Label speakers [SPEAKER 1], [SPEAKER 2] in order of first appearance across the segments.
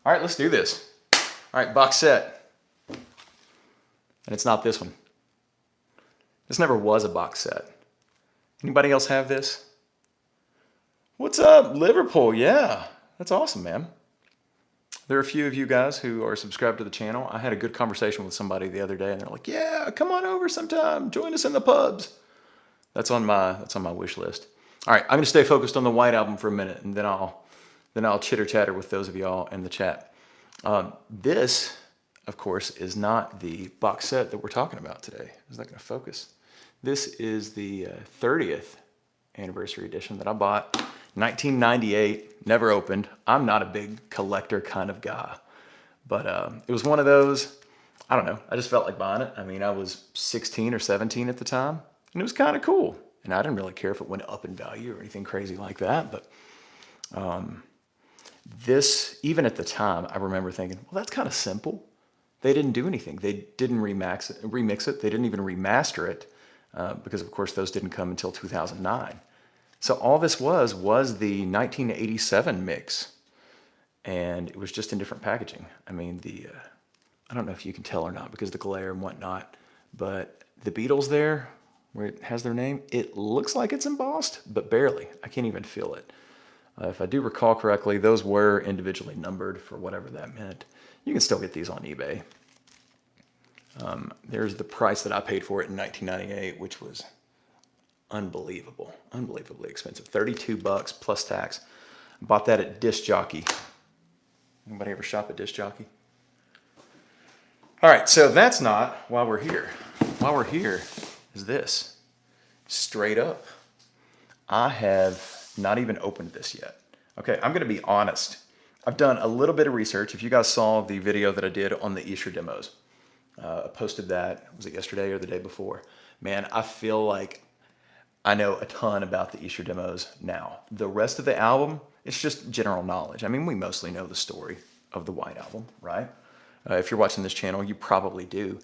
[SPEAKER 1] All right, let's do this. All right, box set. And it's not this one. This never was a box set. Anybody else have this? What's up, Liverpool? Yeah, that's awesome, man. There are a few of you guys who are subscribed to the channel. I had a good conversation with somebody the other day, and they're like, "Yeah, come on over sometime. Join us in the pubs." That's on my wish list. All right, I'm gonna stay focused on the White Album for a minute, and then I'll chitter chatter with those of y'all in the chat. This, of course, is not the box set that we're talking about today. Is that gonna focus? This is the 30th anniversary edition that I bought. 1998, never opened. I'm not a big collector kind of guy, but it was one of those, I don't know, I just felt like buying it. I mean, I was 16 or 17 at the time, and it was kind of cool. And I didn't really care if it went up in value or anything crazy like that, but this, even at the time, I remember thinking, well, that's kind of simple. They didn't do anything. They didn't remix it. They didn't even remaster it because, of course, those didn't come until 2009. So all this was the 1987 mix, and it was just in different packaging. I mean, I don't know if you can tell or not because of the glare and whatnot, but the Beatles there, where it has their name, it looks like it's embossed, but barely. I can't even feel it. If I do recall correctly, those were individually numbered for whatever that meant. You can still get these on eBay. There's the price that I paid for it in 1998, which was unbelievably expensive. $32 plus tax. Bought that at Disc Jockey. Anybody ever shop at Disc Jockey? All right, so that's not why we're here. Why we're here is this. Straight up. I have not even opened this yet. Okay, I'm gonna be honest. I've done a little bit of research. If you guys saw the video that I did on the Easter demos, I posted that, was it yesterday or the day before? Man, I feel like I know a ton about the Easter demos now. The rest of the album, it's just general knowledge. I mean, we mostly know the story of the White Album, right? If you're watching this channel, you probably do.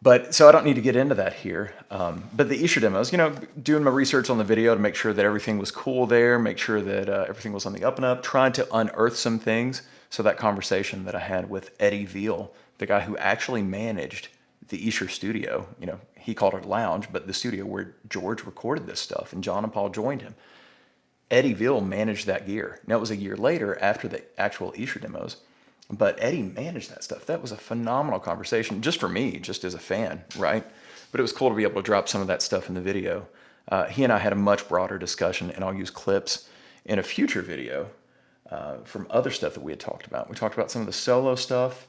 [SPEAKER 1] But so I don't need to get into that here. But the Easter demos, you know, doing my research on the video to make sure that everything was cool there, make sure that everything was on the up and up, trying to unearth some things. So that conversation that I had with Eddie Veal, the guy who actually managed the Easter studio, you know, he called it a lounge, but the studio where George recorded this stuff and John and Paul joined him. Eddie Veal managed that gear. Now, it was a year later after the actual Easter demos, but Eddie managed that stuff. That was a phenomenal conversation, just for me, just as a fan, right? But it was cool to be able to drop some of that stuff in the video. He and I had a much broader discussion, and I'll use clips in a future video from other stuff that we had talked about. We talked about some of the solo stuff.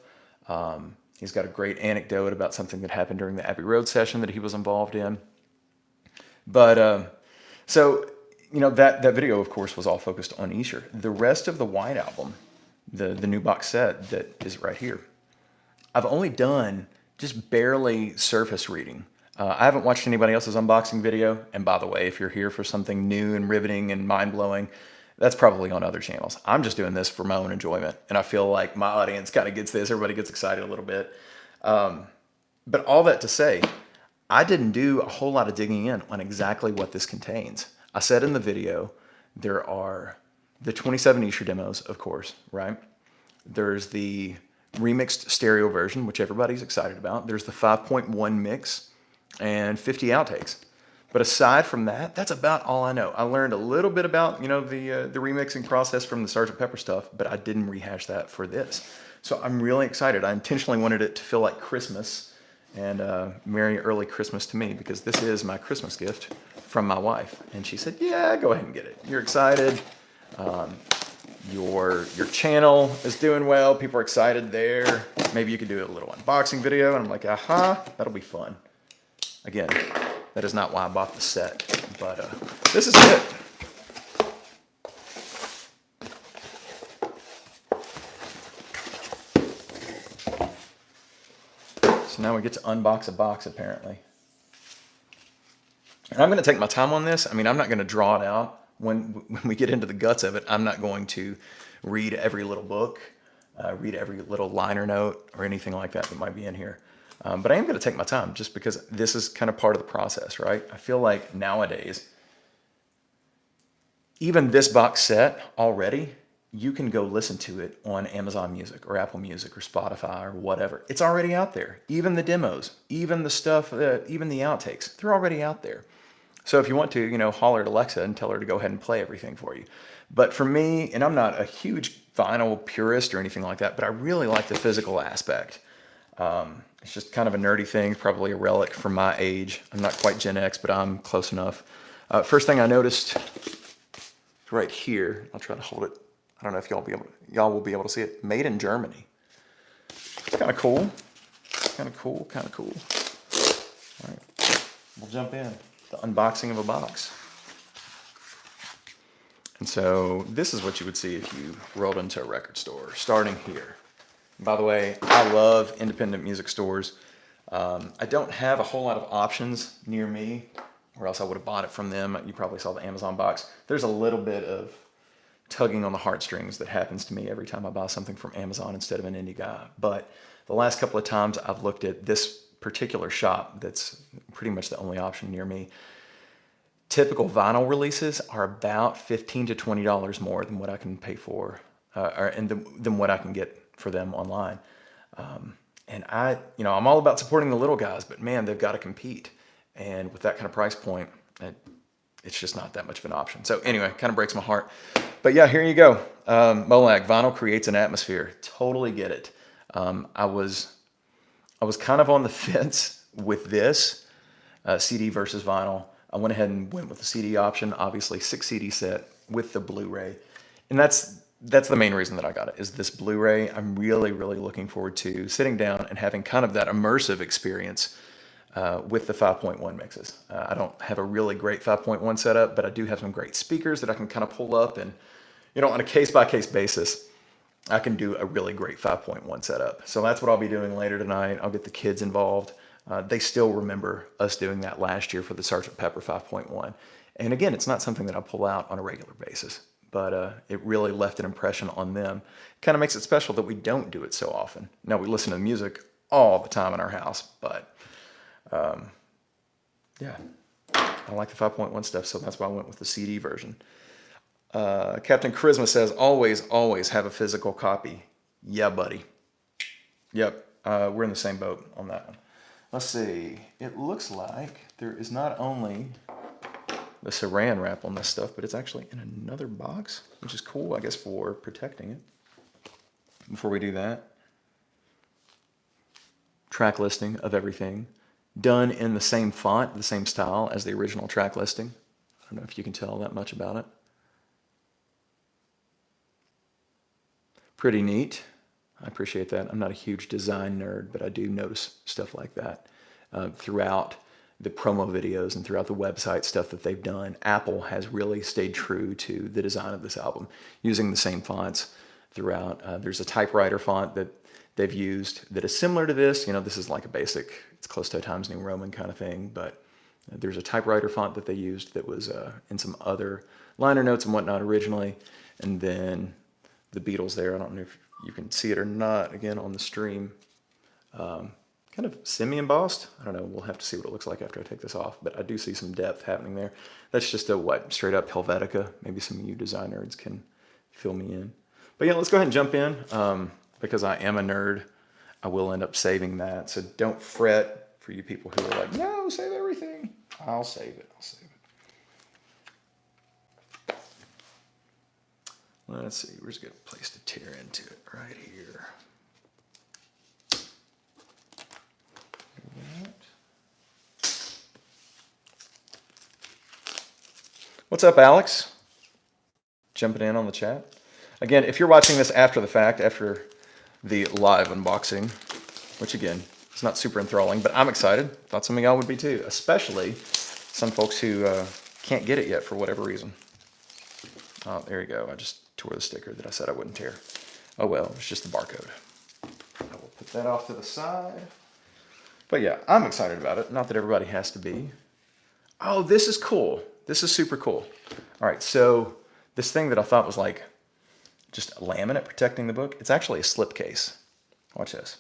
[SPEAKER 1] He's got a great anecdote about something that happened during the Abbey Road session that he was involved in. But so, you know, that video, of course, was all focused on Easter. The rest of the White Album, the new box set that is right here, I've only done just barely surface reading. I haven't watched anybody else's unboxing video. And by the way, if you're here for something new and riveting and mind-blowing, that's probably on other channels. I'm just doing this for my own enjoyment. And I feel like my audience kind of gets this. Everybody gets excited a little bit. But all that to say, I didn't do a whole lot of digging in on exactly what this contains. I said in the video, there are the 27 Easter demos, of course, right? There's the remixed stereo version, which everybody's excited about. There's the 5.1 mix and 50 outtakes. But aside from that, that's about all I know. I learned a little bit about, you know, the remixing process from the Sgt. Pepper stuff, but I didn't rehash that for this. So I'm really excited. I intentionally wanted it to feel like Christmas and Merry Early Christmas to me, because this is my Christmas gift from my wife. And she said, yeah, go ahead and get it. You're excited. Your channel is doing well. People are excited there. Maybe you could do a little unboxing video. And I'm like, aha, that'll be fun. Again, that is not why I bought the set, but this is it. So now we get to unbox a box, apparently. And I'm going to take my time on this. I mean, I'm not going to draw it out. When we get into the guts of it, I'm not going to read every little book, read every little liner note or anything like that that might be in here. But I am going to take my time just because this is kind of part of the process, right? I feel like nowadays, even this box set already, you can go listen to it on Amazon Music or Apple Music or Spotify or whatever. It's already out there. Even the demos, even the stuff, even the outtakes, they're already out there. So if you want to, holler at Alexa and tell her to go ahead and play everything for you. But for me, and I'm not a huge vinyl purist or anything like that, but I really like the physical aspect. It's just kind of a nerdy thing, probably a relic from my age. I'm not quite Gen X, but I'm close enough. First thing I noticed right here, I'll try to hold it. I don't know if y'all will be able to see it. Made in Germany. It's kind of cool. Kind of cool. All right, we'll jump in. The unboxing of a box. And so this is what you would see if you rolled into a record store, starting here. And by the way, I love independent music stores. I don't have a whole lot of options near me, or else I would have bought it from them. You probably saw the Amazon box. There's a little bit of tugging on the heartstrings that happens to me every time I buy something from Amazon instead of an indie guy. But the last couple of times I've looked at this particular shop that's pretty much the only option near me. Typical vinyl releases are about $15 to $20 more than what I can pay for, than what I can get for them online. And I'm all about supporting the little guys, but man, they've got to compete. And with that kind of price point, it's just not that much of an option. So anyway, kind of breaks my heart. But yeah, here you go. Molag, vinyl creates an atmosphere. Totally get it. I was kind of on the fence with this CD versus vinyl. I went ahead and went with the CD option, obviously 6 CD set with the Blu-ray. And that's the main reason that I got it, is this Blu-ray. I'm really, really looking forward to sitting down and having kind of that immersive experience with the 5.1 mixes. I don't have a really great 5.1 setup, but I do have some great speakers that I can kind of pull up, and on a case-by-case basis, I can do a really great 5.1 setup. So that's what I'll be doing later tonight. I'll get the kids involved. They still remember us doing that last year for the Sgt. Pepper 5.1. And again, it's not something that I pull out on a regular basis, but it really left an impression on them. Kind of makes it special that we don't do it so often. Now, we listen to music all the time in our house, but yeah, I like the 5.1 stuff, so that's why I went with the CD version. Captain Charisma says, always have a physical copy. Yeah, buddy. Yep, we're in the same boat on that one. Let's see. It looks like there is not only the saran wrap on this stuff, but it's actually in another box, which is cool, I guess, for protecting it. Before we do that, track listing of everything, done in the same font, the same style as the original track listing. I don't know if you can tell that much about it. Pretty neat. I appreciate that. I'm not a huge design nerd, but I do notice stuff like that throughout the promo videos and throughout the website stuff that they've done. Apple has really stayed true to the design of this album, using the same fonts throughout. There's a typewriter font that they've used that is similar to this. This is like a basic, it's close to a Times New Roman kind of thing, but there's a typewriter font that they used that was in some other liner notes and whatnot originally. And then the Beatles there, I don't know if you can see it or not, again, on the stream. Kind of semi-embossed. I don't know, we'll have to see what it looks like after I take this off, but I do see some depth happening there. That's just a, straight up Helvetica. Maybe some of you design nerds can fill me in. But yeah, let's go ahead and jump in. Because I am a nerd, I will end up saving that. So don't fret for you people who are like, no, save everything. I'll save it. Let's see, where's a good place to tear into it? Right here. What's up, Alex? Jumping in on the chat. Again, if you're watching this after the fact, after the live unboxing, which again, is not super enthralling, but I'm excited. Thought some of y'all would be too, especially some folks who can't get it yet for whatever reason. Oh, there you go. I just tore the sticker that I said I wouldn't tear. Oh well, it's just the barcode. I will put that off to the side. But yeah, I'm excited about it. Not that everybody has to be. Oh, this is cool. This is super cool. All right, so this thing that I thought was like just a laminate protecting the book, it's actually a slipcase. Watch this.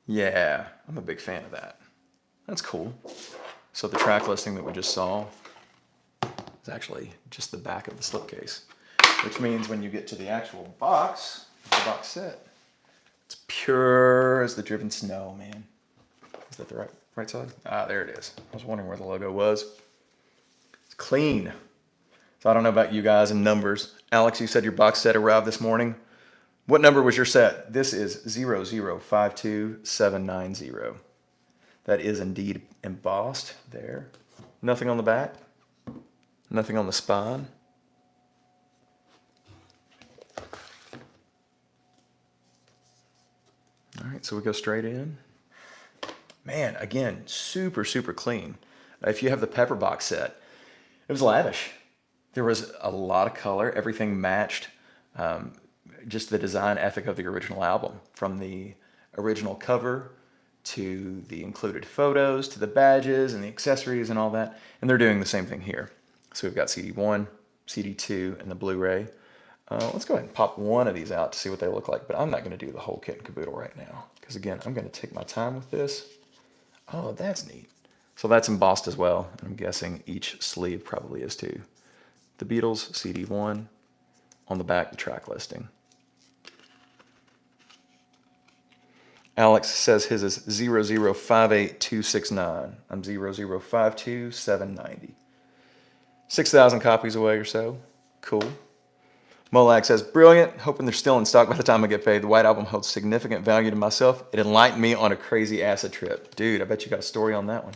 [SPEAKER 1] Yeah, I'm a big fan of that. That's cool. So the track listing that we just saw is actually just the back of the slipcase, which means when you get to the actual box, the box set, it's pure as the driven snow, man. Is that the right side? Ah, there it is. I was wondering where the logo was. It's clean. So I don't know about you guys and numbers. Alex, you said your box set arrived this morning. What number was your set? This is 0052790. That is indeed embossed there. Nothing on the back. Nothing on the spine. All right, so we go straight in. Man, again, super, super clean. If you have the Pepper box set, it was lavish. There was a lot of color. Everything matched just the design ethic of the original album, from the original cover to the included photos to the badges and the accessories and all that. And they're doing the same thing here. So we've got CD1, CD2, and the Blu-ray. Let's go ahead and pop one of these out to see what they look like, but I'm not going to do the whole kit and caboodle right now, because again, I'm going to take my time with this. Oh, that's neat. So that's embossed as well. I'm guessing each sleeve probably is too. The Beatles, CD1, on the back, the track listing. Alex says his is 0058269. I'm 0052790. 6,000 copies away or so. Cool. Molag says, brilliant. Hoping they're still in stock by the time I get paid. The White Album holds significant value to myself. It enlightened me on a crazy acid trip. Dude, I bet you got a story on that one.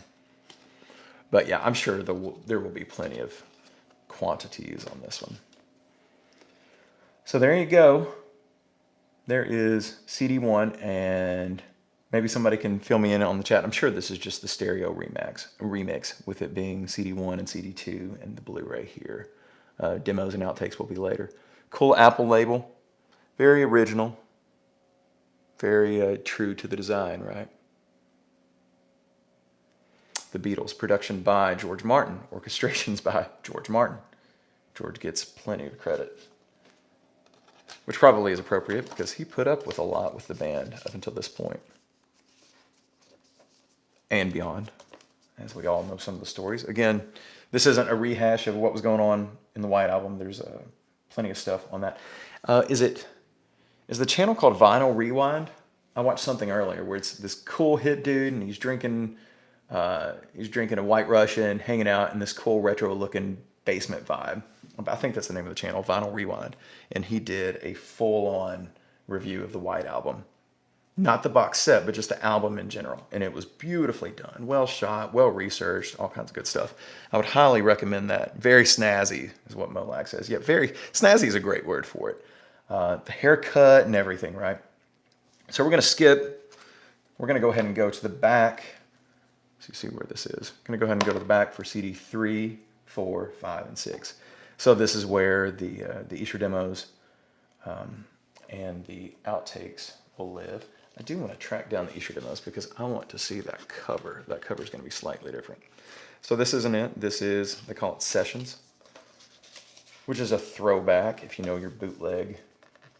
[SPEAKER 1] But yeah, I'm sure there will be plenty of quantities on this one. So there you go. There is CD1, and maybe somebody can fill me in on the chat. I'm sure this is just the stereo remix with it being CD1 and CD2 and the Blu-ray here. Demos and outtakes will be later. Cool Apple label. Very original. Very true to the design, right? The Beatles. Production by George Martin. Orchestrations by George Martin. George gets plenty of credit, which probably is appropriate because he put up with a lot with the band up until this point. And beyond, as we all know some of the stories. Again, this isn't a rehash of what was going on in the White Album. There's plenty of stuff on that. Is the channel called Vinyl Rewind? I watched something earlier where it's this cool hip dude and he's drinking a White Russian, hanging out in this cool retro-looking basement vibe. I think that's the name of the channel, Vinyl Rewind. And he did a full-on review of the White Album. Not the box set, but just the album in general. And it was beautifully done, well shot, well researched, all kinds of good stuff. I would highly recommend that. Very snazzy is what Molag says. Yeah, very snazzy is a great word for it. The haircut and everything, right? So we're going to skip. We're going to go ahead and go to the back. So you see where this is. I'm going to go ahead and go to the back for CD 3, 4, 5, and 6. So this is where the Esher demos and the outtakes will live. I do want to track down the Esher demos because I want to see that cover. That cover is going to be slightly different. So this isn't it. This is, they call it Sessions, which is a throwback if you know your bootleg,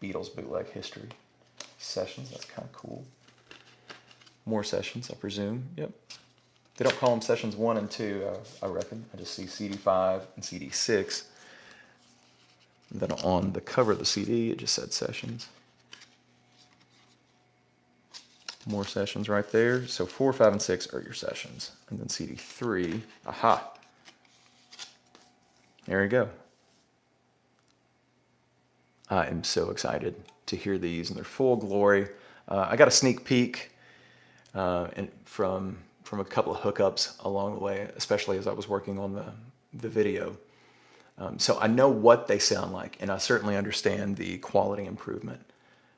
[SPEAKER 1] Beatles bootleg history. Sessions, that's kind of cool. More Sessions, I presume. Yep. They don't call them Sessions 1 and 2, I reckon. I just see CD5 and CD6. And then on the cover of the CD, it just said Sessions. More Sessions right there. So 4, 5, and 6 are your Sessions. And then CD3, aha. There you go. I am so excited to hear these in their full glory. I got a sneak peek from a couple of hookups along the way, especially as I was working on the video. So I know what they sound like, and I certainly understand the quality improvement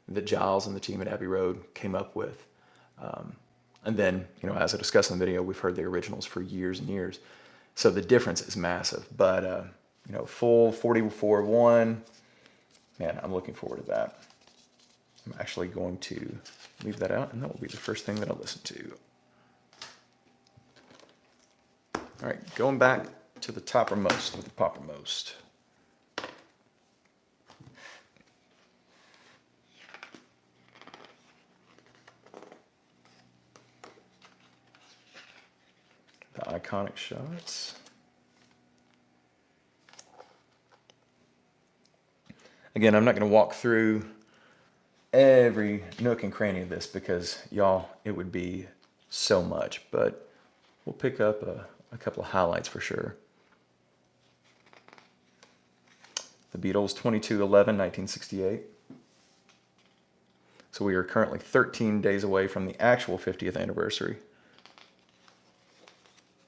[SPEAKER 1] that Giles and the team at Abbey Road came up with. And then, as I discussed in the video, we've heard the originals for years and years. So the difference is massive. But, full 44.1, man, I'm looking forward to that. I'm actually going to leave that out, and that will be the first thing that I listen to. All right, going back to the toppermost with the poppermost. iconic shots. Again, I'm not going to walk through every nook and cranny of this because, y'all, it would be so much, but we'll pick up a couple of highlights for sure. The Beatles, 22/11/1968. So we are currently 13 days away from the actual 50th anniversary.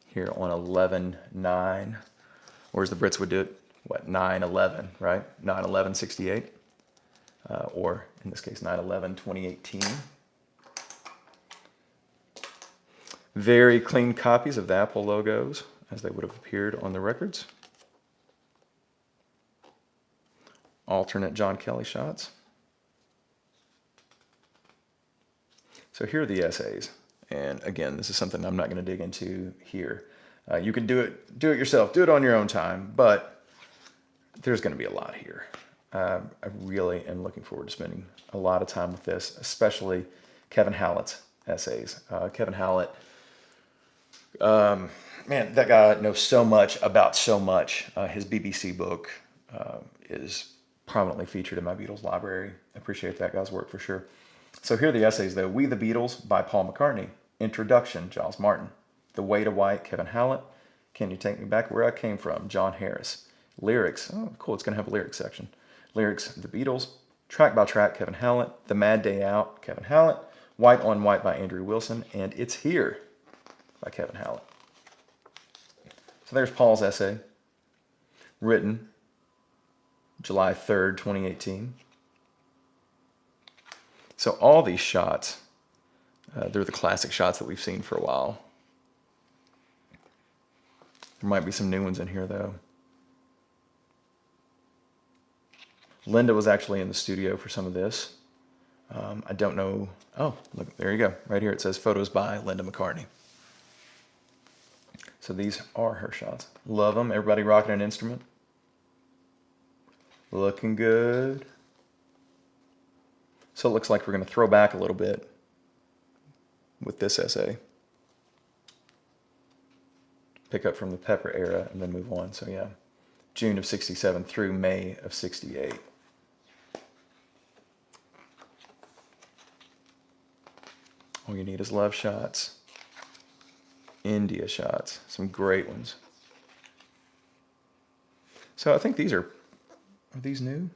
[SPEAKER 1] Here on 11/9, or as the Brits would do it, what, 9/11, right? 9/11/68, or in this case, 9/11/2018. Very clean copies of the Apple logos as they would have appeared on the records. Alternate John Kelly shots. So here are the essays. And again, this is something I'm not going to dig into here. You can do it yourself, do it on your own time, but there's going to be a lot here. I really am looking forward to spending a lot of time with this, especially Kevin Hallett's essays. Kevin Hallett, man, that guy knows so much about so much. His BBC book is prominently featured in my Beatles library. I appreciate that guy's work for sure. So here are the essays though. We the Beatles by Paul McCartney. Introduction, Giles Martin. The Way to White, Kevin Hallett. Can You Take Me Back Where I Came From, John Harris. Lyrics, oh cool, it's going to have a lyrics section. Lyrics, The Beatles. Track by Track, Kevin Hallett. The Mad Day Out, Kevin Hallett. White on White by Andrew Wilson. And It's Here by Kevin Hallett. So there's Paul's essay, written July 3rd, 2018. So all these shots, they're the classic shots that we've seen for a while. There might be some new ones in here, though. Linda was actually in the studio for some of this. I don't know. Oh, look, there you go. Right here it says photos by Linda McCartney. So these are her shots. Love them. Everybody rocking an instrument. Looking good. So it looks like we're going to throw back a little bit with this essay. Pick up from the Pepper era and then move on. So yeah, June of 67 through May of 68. All you need is love shots, India shots, some great ones. So I think these are these new?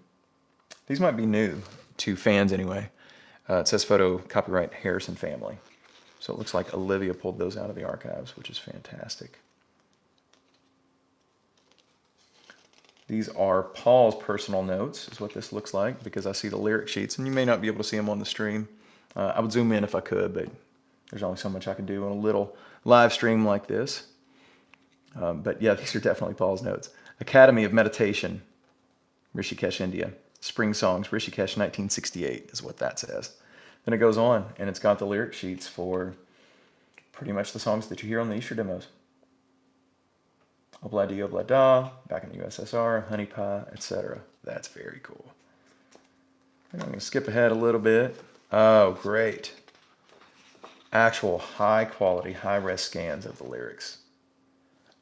[SPEAKER 1] These might be new to fans anyway. It says photo copyright Harrison family. So it looks like Olivia pulled those out of the archives, which is fantastic. These are Paul's personal notes, is what this looks like, because I see the lyric sheets, and you may not be able to see them on the stream. I would zoom in if I could, but there's only so much I can do on a little live stream like this. But yeah, these are definitely Paul's notes. Academy of Meditation, Rishikesh, India. Spring Songs, Rishikesh, 1968 is what that says. Then it goes on, and it's got the lyric sheets for pretty much the songs that you hear on the Easter demos. Obla Di Obla Da, Back in the USSR, Honey Pie, etc. That's very cool. And I'm going to skip ahead a little bit. Oh, great. Actual high quality, high res scans of the lyrics.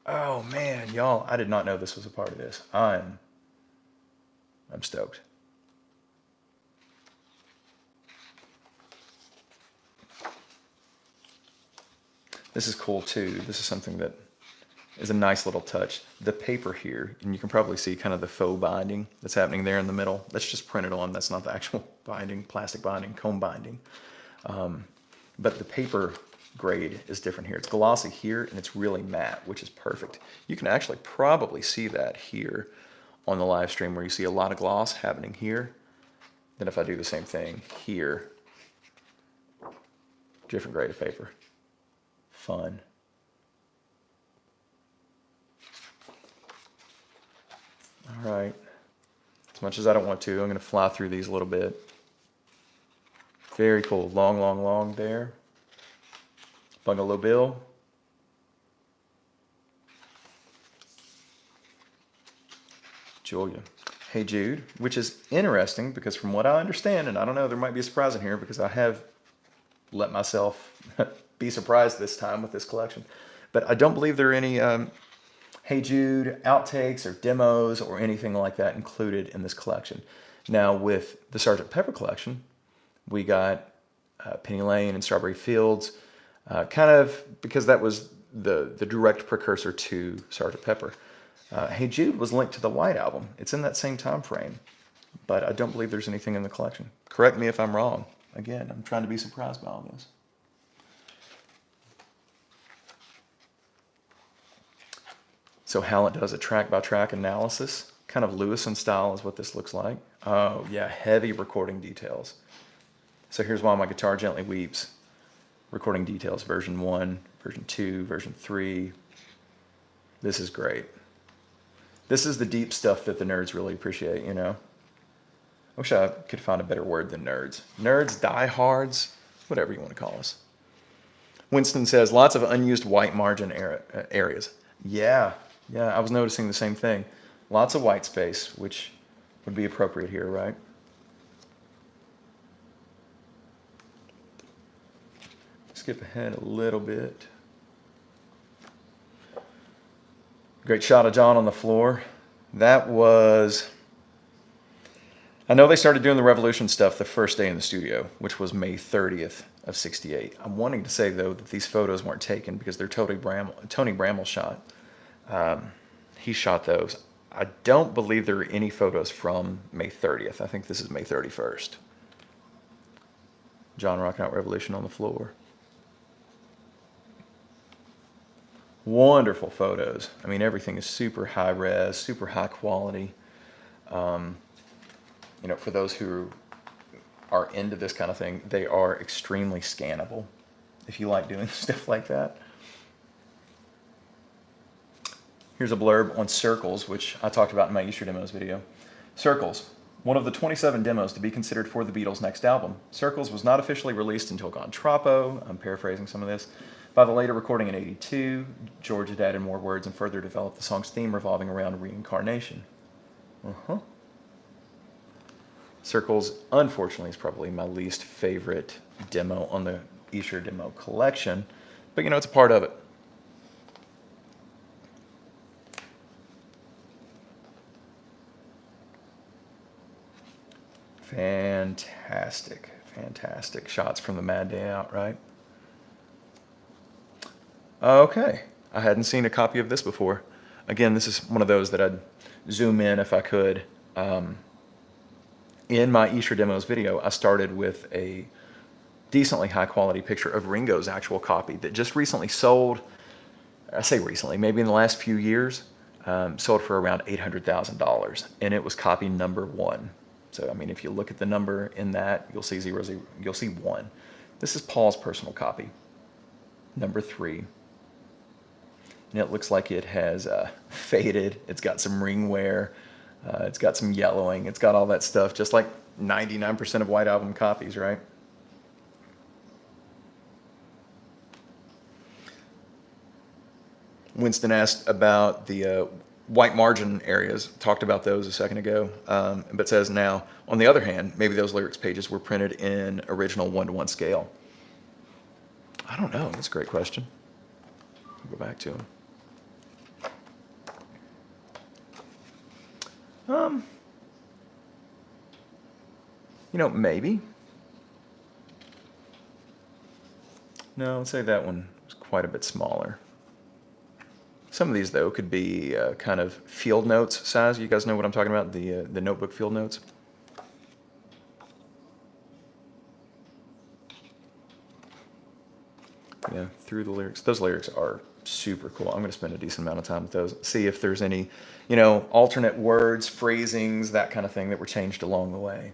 [SPEAKER 1] Oh man, y'all, I did not know this was a part of this. I'm stoked. This is cool too. This is something that is a nice little touch. The paper here, and you can probably see kind of the faux binding that's happening there in the middle. That's just printed on. That's not the actual binding, plastic binding, comb binding. But the paper grade is different here. It's glossy here, and it's really matte, which is perfect. You can actually probably see that here on the live stream where you see a lot of gloss happening here. Then if I do the same thing here, different grade of paper. Fun. All right. As much as I don't want to, I'm going to fly through these a little bit. Very cool. Long, long, long there. Bungalow Bill. Julia. Hey Jude, which is interesting because from what I understand, and I don't know, there might be a surprise in here because I have let myself be surprised this time with this collection. But I don't believe there are any Hey Jude outtakes or demos or anything like that included in this collection. Now with the Sgt. Pepper collection, we got Penny Lane and Strawberry Fields, kind of because that was the direct precursor to Sgt. Pepper. Hey Jude was linked to the White Album. It's in that same time frame, but I don't believe there's anything in the collection. Correct me if I'm wrong. Again, I'm trying to be surprised by all this. So Hallett does a track-by-track analysis. Kind of Lewison style is what this looks like. Oh, yeah, heavy recording details. So here's While My Guitar Gently Weeps. Recording details, version 1, version 2, version 3. This is great. This is the deep stuff that the nerds really appreciate, you know? I wish I could find a better word than nerds. Nerds, diehards, whatever you want to call us. Winston says, lots of unused white margin areas. Yeah, I was noticing the same thing. Lots of white space, which would be appropriate here, right? Skip ahead a little bit. Great shot of John on the floor. That was... I know they started doing the Revolution stuff the first day in the studio, which was May 30th of '68. I'm wanting to say, though, that these photos weren't taken because they're Tony Bramall shot. He shot those. I don't believe there are any photos from May 30th. I think this is May 31st. John rocking out Revolution on the floor. Wonderful photos. I mean, everything is super high res, super high quality. You know, for those who are into this kind of thing, they are extremely scannable if you like doing stuff like that. Here's a blurb on Circles, which I talked about in my Easter Demos video. Circles, one of the 27 demos to be considered for the Beatles' next album. Circles was not officially released until Gone Troppo, I'm paraphrasing some of this. By the later recording in '82, George had added more words and further developed the song's theme revolving around reincarnation. Circles, unfortunately, is probably my least favorite demo on the Easter Demo collection, but you know, it's a part of it. Fantastic, fantastic shots from the Mad Day Out, right? Okay, I hadn't seen a copy of this before. Again, this is one of those that I'd zoom in if I could. In my Easter Demos video, I started with a decently high quality picture of Ringo's actual copy that just recently sold. I say recently, maybe in the last few years, sold for around $800,000, and it was copy number 1. So, I mean, if you look at the number in that, you'll see 0, 0, you'll see 1. This is Paul's personal copy, number 3. And it looks like it has faded. It's got some ring wear. It's got some yellowing. It's got all that stuff, just like 99% of White Album copies, right? Winston asked about the white margin areas, talked about those a second ago, but says now, on the other hand, maybe those lyrics pages were printed in original 1:1 scale. I don't know. That's a great question. I'll go back to them. You know, maybe. No, I'd say that one was quite a bit smaller. Some of these, though, could be kind of field notes size. You guys know what I'm talking about, the notebook field notes? Yeah, through the lyrics. Those lyrics are super cool. I'm going to spend a decent amount of time with those. See if there's any, you know, alternate words, phrasings, that kind of thing that were changed along the way.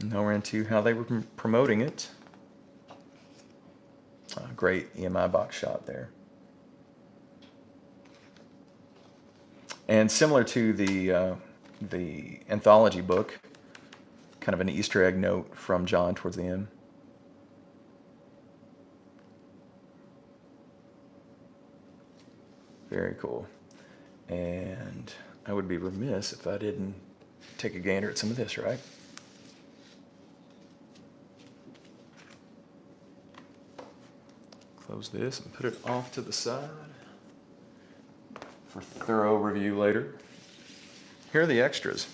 [SPEAKER 1] Now we're into how they were promoting it. Great EMI box shot there. And similar to the anthology book, kind of an Easter egg note from John towards the end. Very cool. And I would be remiss if I didn't take a gander at some of this, right? Close this and put it off to the side for thorough review later. Here are the extras.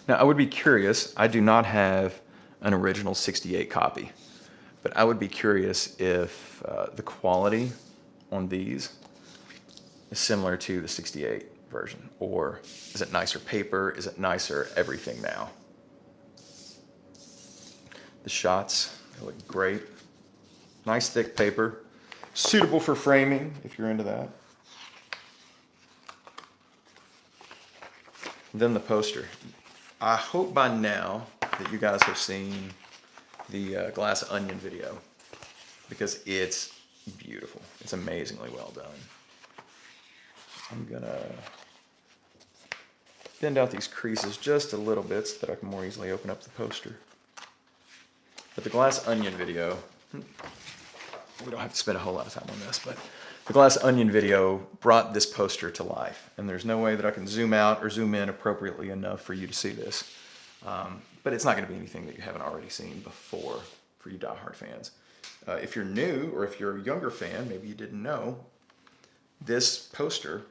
[SPEAKER 1] Now, I would be curious. I do not have an original 68 copy, but I would be curious if the quality on these is similar to the 68 version, or is it nicer paper? Is it nicer everything now? The shots, they look great. Nice thick paper, suitable for framing if you're into that. Then the poster. I hope by now that you guys have seen the Glass Onion video, because it's beautiful. It's amazingly well done. I'm gonna bend out these creases just a little bit so that I can more easily open up the poster. But the Glass Onion video, we don't have to spend a whole lot of time on this, but the Glass Onion video brought this poster to life, and there's no way that I can zoom out or zoom in appropriately enough for you to see this. But it's not going to be anything that you haven't already seen before for you diehard fans. If you're new, or if you're a younger fan, maybe you didn't know, this poster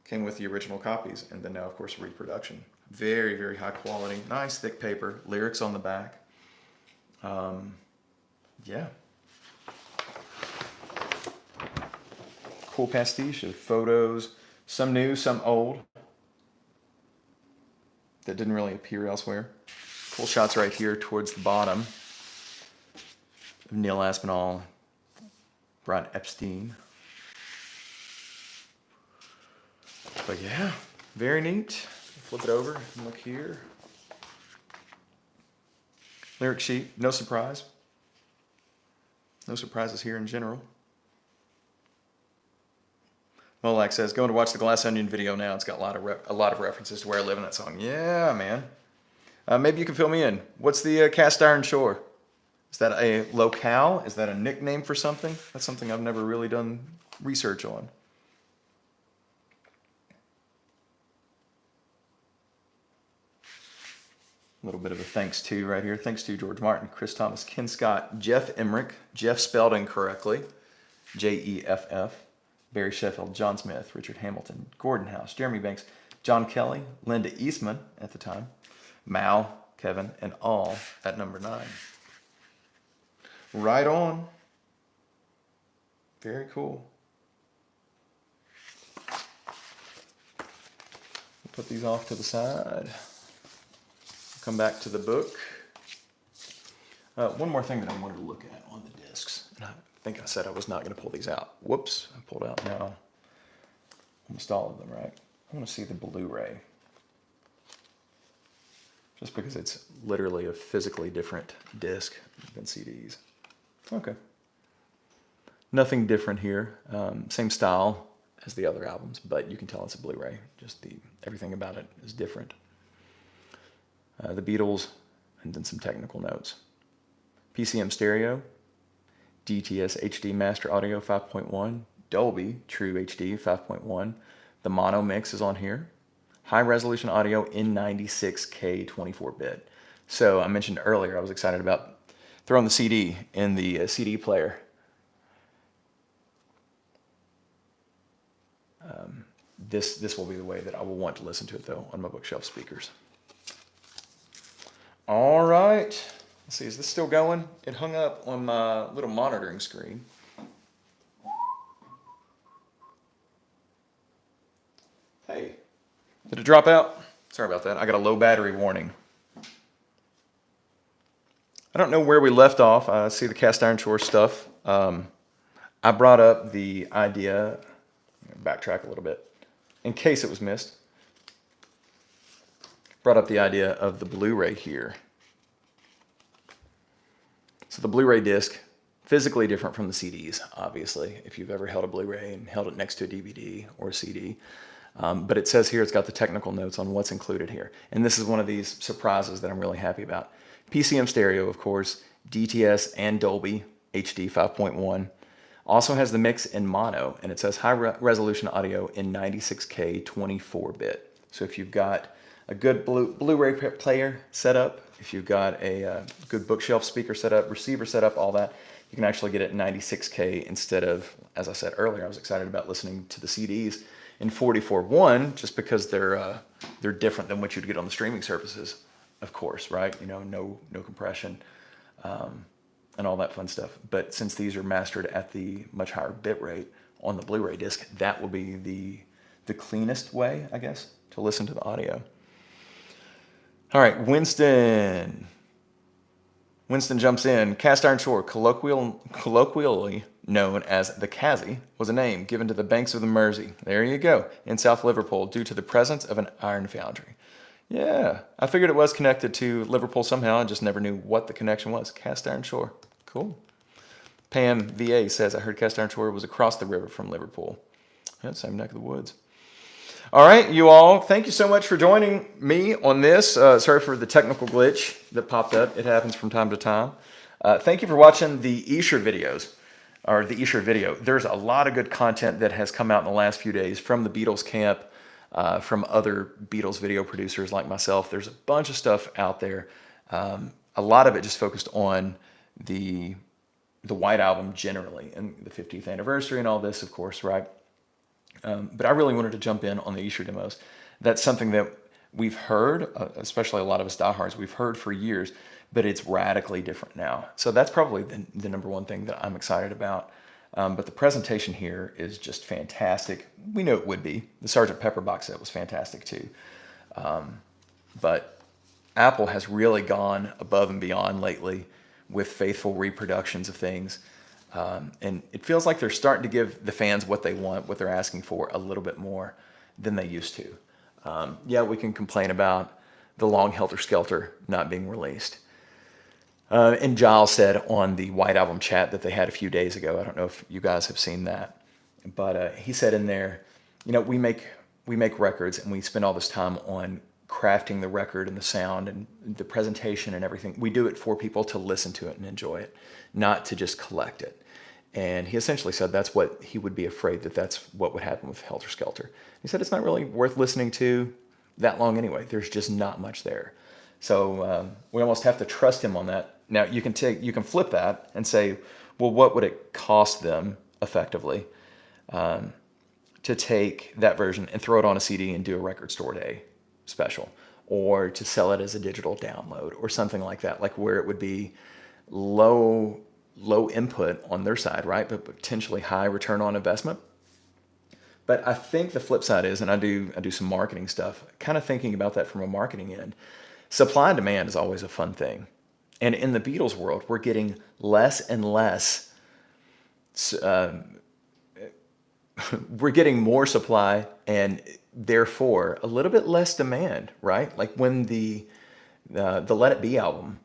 [SPEAKER 1] came with the original copies, and then now, of course, reproduction. Very, very high quality, nice thick paper, lyrics on the back. Yeah. Cool pastiche of photos, some new, some old, that didn't really appear elsewhere. Cool shots right here towards the bottom of Neil Aspinall, Brian Epstein. But yeah, very neat. Flip it over and look here. Lyric sheet, no surprise. No surprises here in general. Molak says, going to watch the Glass Onion video now. It's got a lot of references to Where I Live in that song. Yeah, man. Maybe you can fill me in. What's the Cast Iron Shore? Is that a locale? Is that a nickname for something? That's something I've never really done research on. A little bit of a thanks to right here. Thanks to George Martin, Chris Thomas, Ken Scott, Jeff Emmerich, Jeff spelled incorrectly, Jeff, Barry Sheffield, John Smith, Richard Hamilton, Gordon House, Jeremy Banks, John Kelly, Linda Eastman at the time, Mal, Kevin, and all at number 9. Right on. Very cool. Put these off to the side. Come back to the book. One more thing that I wanted to look at on the discs. And I think I said I was not going to pull these out. Whoops, I pulled out now almost all of them, right? I want to see the Blu-ray. Just because it's literally a physically different disc than CDs. Okay. Nothing different here. Same style as the other albums, but you can tell it's a Blu-ray. Just everything about it is different. The Beatles, and then some technical notes. PCM stereo, DTS HD Master Audio 5.1, Dolby True HD 5.1. The mono mix is on here. High resolution audio in 96K 24-bit. So I mentioned earlier I was excited about throwing the CD in the CD player. This will be the way that I will want to listen to it though on my bookshelf speakers. All right, let's see, is this still going? It hung up on my little monitoring screen. Hey, did it drop out? Sorry about that, I got a low battery warning. I don't know where we left off. I see the Cast Iron Shore stuff. I brought up the idea, backtrack a little bit, in case it was missed. Brought up the idea of the Blu-ray here. So the Blu-ray disc, physically different from the CDs, obviously, if you've ever held a Blu-ray and held it next to a DVD or a CD. But it says here it's got the technical notes on what's included here. And this is one of these surprises that I'm really happy about. PCM stereo, of course, DTS and Dolby HD 5.1. Also has the mix in mono, and it says high resolution audio in 96K 24-bit. So if you've got a good Blu-ray player set up if you've got a good bookshelf speaker set up, receiver set up, all that, you can actually get it 96K instead of, as I said earlier, I was excited about listening to the CDs in 44.1 just because they're different than what you'd get on the streaming services, of course, right? You know, no compression and all that fun stuff. But since these are mastered at the much higher bit rate on the Blu-ray disc, that will be the cleanest way, I guess, to listen to the audio. All right, Winston. Winston jumps in. Cast iron shore, colloquially known as the Cassie, was a name given to the banks of the Mersey. There you go, in South Liverpool, due to the presence of an iron foundry. Yeah, I figured it was connected to Liverpool somehow. I just never knew what the connection was. Cast iron shore. Cool. Pam VA says, I heard cast iron shore was across the river from Liverpool. Yeah, same neck of the woods. All right, you all, thank you so much for joining me on this. Sorry for the technical glitch that popped up. It happens from time to time. Thank you for watching the Escher videos, or the Escher video. There's a lot of good content that has come out in the last few days from the Beatles camp, from other Beatles video producers like myself. There's a bunch of stuff out there. A lot of it just focused on the White Album generally, and the 50th anniversary and all this, of course, right? But I really wanted to jump in on the Escher demos. That's something that we've heard, especially a lot of us diehards, we've heard for years, but it's radically different now. So that's probably the number one thing that I'm excited about. But the presentation here is just fantastic. We knew it would be. The Sgt. Pepper box set was fantastic too. But Apple has really gone above and beyond lately with faithful reproductions of things. And it feels like they're starting to give the fans what they want, what they're asking for, a little bit more than they used to. Yeah, we can complain about the Long Helter Skelter not being released. And Giles said on the White Album chat that they had a few days ago, I don't know if you guys have seen that, but he said in there, you know, we make records and we spend all this time on crafting the record and the sound and the presentation and everything. We do it for people to listen to it and enjoy it, not to just collect it. And he essentially said that's what he would be afraid that's what would happen with Helter Skelter. He said it's not really worth listening to that long anyway. There's just not much there. So we almost have to trust him on that. Now you can flip that and say, well, what would it cost them effectively to take that version and throw it on a CD and do a record store day special, or to sell it as a digital download or something like that, like where it would be low input on their side, right? But potentially high return on investment. But I think the flip side is, and I do some marketing stuff, kind of thinking about that from a marketing end, supply and demand is always a fun thing. And in the Beatles world, we're getting less and less, we're getting more supply and therefore a little bit less demand, right? Like when the Let It Be album,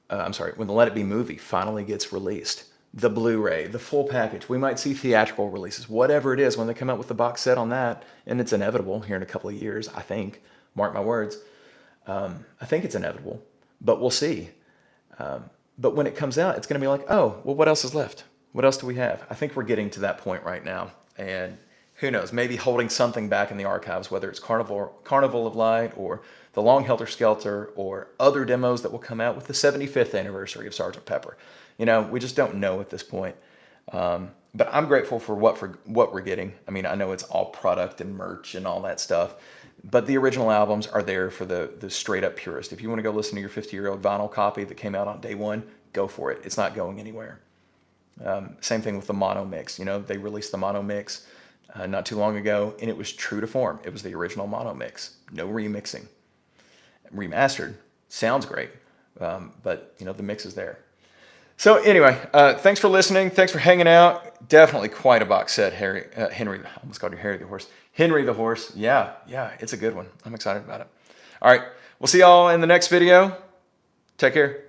[SPEAKER 1] when the Let It Be movie finally gets released, the Blu-ray, the full package, we might see theatrical releases, whatever it is, when they come out with the box set on that, and it's inevitable here in a couple of years, I think, mark my words. I think it's inevitable, but we'll see. But when it comes out, it's going to be like, oh, well, what else is left? What else do we have? I think we're getting to that point right now, and who knows, maybe holding something back in the archives, whether it's Carnival of Light or the Long Helter Skelter or other demos that will come out with the 75th anniversary of Sgt. Pepper. You know, we just don't know at this point. But I'm grateful for what we're getting. I mean, I know it's all product and merch and all that stuff, but the original albums are there for the straight up purist. If you want to go listen to your 50-year-old vinyl copy that came out on day one, go for it. It's not going anywhere. Same thing with the mono mix. You know, they released the mono mix not too long ago, and it was true to form. It was the original mono mix, no remixing. Remastered, sounds great, but you know, the mix is there. So anyway, thanks for listening. Thanks for hanging out. Definitely quite a box set, Henry. I almost called you Harry the Horse. Henry the Horse. Yeah, it's a good one. I'm excited about it. All right, we'll see y'all in the next video. Take care.